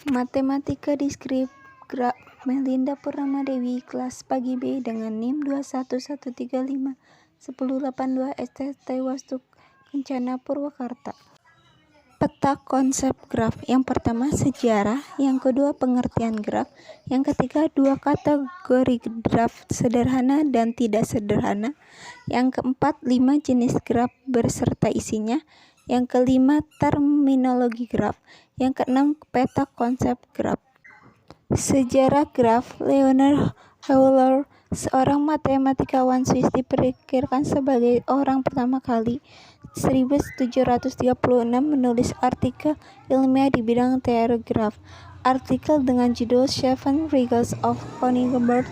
Matematika Diskrip Graf Melinda Purnamadewi, kelas pagi B dengan NIM 211351082 STT Wastu Kencana Purwakarta. Peta konsep graf. Yang pertama sejarah, yang kedua pengertian graf, yang ketiga dua kategori graf sederhana dan tidak sederhana, yang keempat 5 jenis graf beserta isinya, yang kelima terminologi graf, yang keenam peta konsep graf. Sejarah graf. Leonard Euler, seorang matematikawan Swiss, diperkirakan sebagai orang pertama kali 1736 menulis artikel ilmiah di bidang teori graf. Artikel dengan judul Seven Regals of Königsberg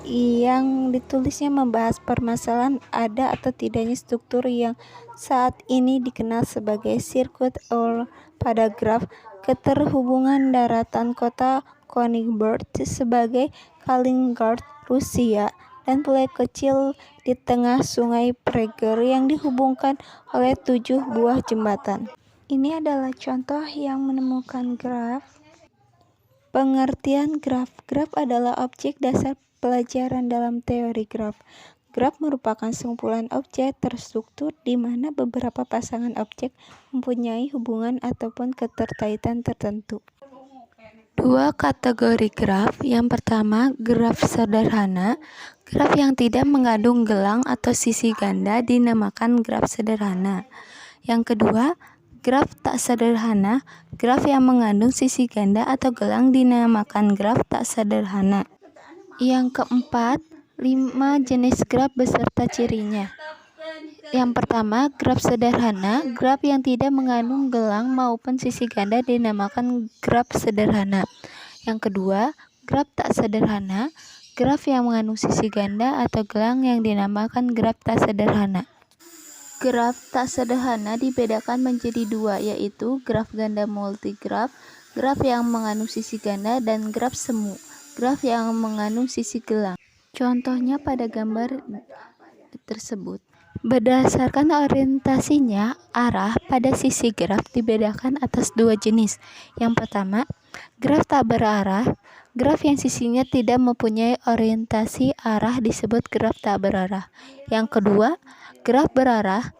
yang ditulisnya membahas permasalahan ada atau tidaknya struktur yang saat ini dikenal sebagai sirkuit Euler pada graf, keterhubungan daratan kota Königsberg sebagai Kaliningrad, Rusia, dan pulau kecil di tengah sungai Prager yang dihubungkan oleh 7 buah jembatan. Ini adalah contoh yang menemukan graf. Pengertian graf. Graf adalah objek dasar pelajaran dalam teori graf. Graf merupakan kumpulan objek terstruktur di mana beberapa pasangan objek mempunyai hubungan ataupun keterkaitan tertentu. Dua kategori graf. Yang pertama, graf sederhana. Graf yang tidak mengandung gelang atau sisi ganda dinamakan graf sederhana. Yang kedua, graf tak sederhana. Graf yang mengandung sisi ganda atau gelang dinamakan graf tak sederhana. Yang keempat, 5 jenis graf beserta cirinya. Yang pertama, graf sederhana. Graf yang tidak mengandung gelang maupun sisi ganda dinamakan graf sederhana. Yang kedua, graf tak sederhana. Graf yang mengandung sisi ganda atau gelang yang dinamakan graf tak sederhana. Graf tak sederhana dibedakan menjadi dua, yaitu graf ganda multigraf, graf yang mengandung sisi ganda, dan graf semu, graf yang mengandung sisi gelang. Contohnya pada gambar tersebut. Berdasarkan orientasinya, arah pada sisi graf dibedakan atas dua jenis. Yang pertama, graf tak berarah. Graf yang sisinya tidak mempunyai orientasi arah disebut graf tak berarah. Yang kedua, graf berarah.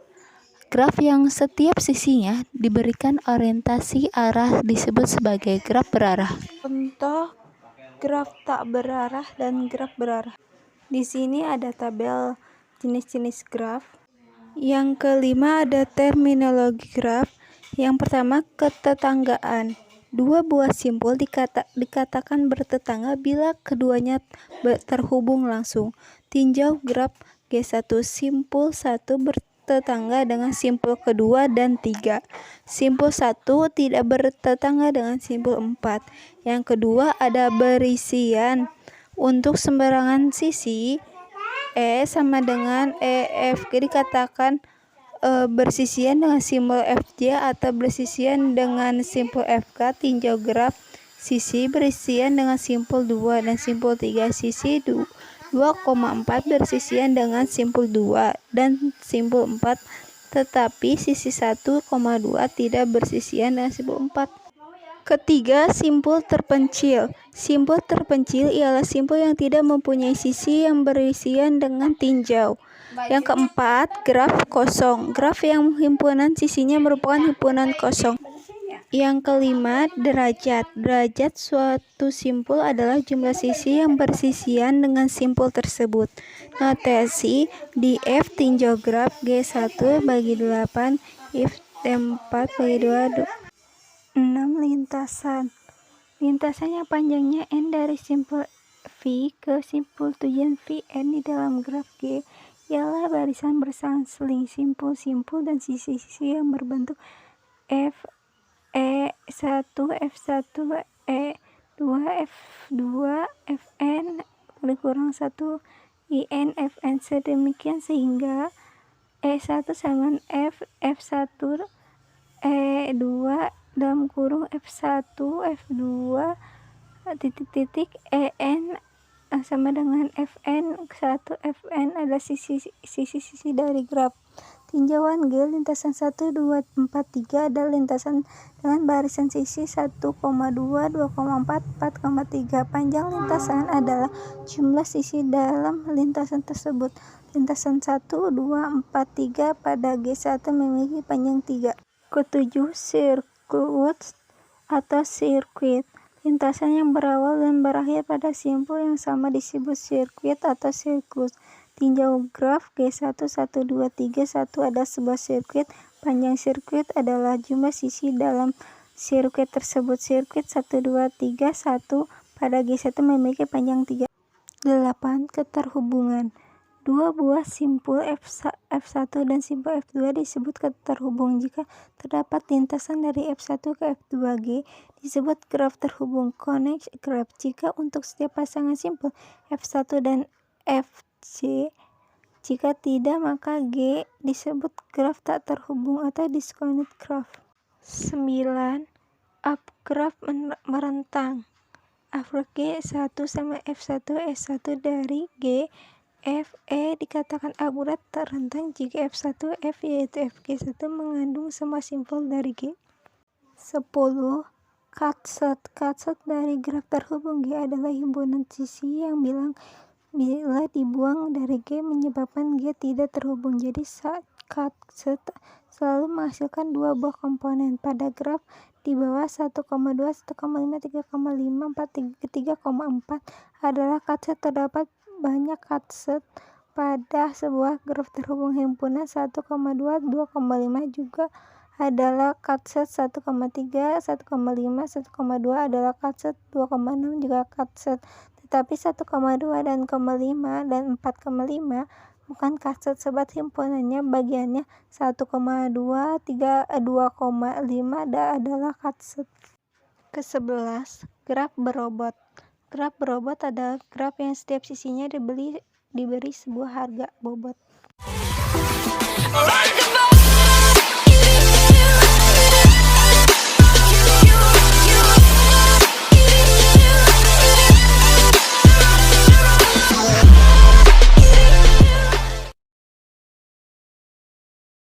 Graf yang setiap sisinya diberikan orientasi arah disebut sebagai graf berarah. Contoh graf tak berarah dan graf berarah. Di sini ada tabel jenis-jenis graf. Yang kelima ada terminologi graf. Yang pertama, ketetanggaan. Dua buah simpul dikatakan bertetangga bila keduanya terhubung langsung. Tinjau graf G1. Simpul 1 bertetangga dengan simpul kedua dan 3. Simpul 1 tidak bertetangga dengan simpul 4. Yang kedua ada berisian. Untuk sembarangan sisi E sama dengan EFG dikatakan bersisian dengan simbol FJ atau bersisian dengan simpul FK. Tinjau graf sisi berisian dengan simpul 2 dan simpul 3. Sisi 2,4 bersisian dengan simpul 2 dan simpul 4, tetapi sisi 1,2 tidak bersisian dengan simpul 4. Ketiga, simpul terpencil. Simpul terpencil ialah simpul yang tidak mempunyai sisi yang berisian dengan tinjau. Yang keempat, graf kosong. Graf yang himpunan sisinya merupakan himpunan kosong. Yang kelima, derajat. Derajat suatu simpul adalah jumlah sisi yang bersisian dengan simpul tersebut. Notasi di F tinjau graf G1 bagi 8, if D4 bagi 2, 6 lintasan. Lintasan yang panjangnya N dari simpul V ke simpul tujuan Vn di dalam graf G ialah barisan berselang-seling simpul-simpul dan sisi-sisi yang berbentuk F, E1, F1, E2, F2, Fn kurang 1, In, Fn. Sedemikian sehingga E1 sama F, F1, E2 dalam kurung F1, F2, titik-titik En sama dengan Fn. 1 Fn adalah sisi-sisi dari graf. Tinjauan G lintasan 1, 2, 4, 3 adalah lintasan dengan barisan sisi 1,2, 2,4, 4,3. Panjang lintasan adalah jumlah sisi dalam lintasan tersebut. Lintasan 1, 2, 4, 3 pada G1 memiliki panjang 3. Ketujuh, sirkuit atau sirkuit. Lintasan yang berawal dan berakhir pada simpul yang sama disebut sirkuit atau siklus. Tinjau graf G1, 1, 2, 3, 1 adalah sebuah sirkuit. Panjang sirkuit adalah jumlah sisi dalam sirkuit tersebut. Sirkuit 1, 2, 3, 1 pada G1 memiliki panjang 3. 8. Keterhubungan. Dua buah simpul F1 dan simpul F2 disebut keterhubung. Jika terdapat lintasan dari F1 ke F2G disebut graf terhubung, connect graph. Jika untuk setiap pasangan simpul F1 dan FC, jika tidak maka G disebut graf tak terhubung atau disconnect graph. 9. Up graph merentang. Average G1 sama F1 S1 dari G FE dikatakan akurat terentang jika F1 F yaitu FG1 mengandung semua simpul dari G. 10. Cut-set. Cut-set dari graf terhubung G adalah himpunan sisi yang bila dibuang dari G menyebabkan G tidak terhubung. Jadi cut-set selalu menghasilkan dua buah komponen. Pada graf di bawah 1,2, 1,5, 3,5, 4, 3,4 adalah cut-set. Terdapat banyak cut-set pada sebuah graf terhubung. Himpunan 1,2, 2,5 juga adalah cut-set. 1,3, 1,5, 1,2 adalah cut-set. 2,6 juga cut-set. Tetapi 1,2 dan 0,5 dan 4,5 bukan cut-set sebab himpunannya bagiannya 1,2, 3, 2,5 adalah cut-set. Ke-11. Graf berobot. Graf berobot adalah graf yang setiap sisinya diberi sebuah harga bobot.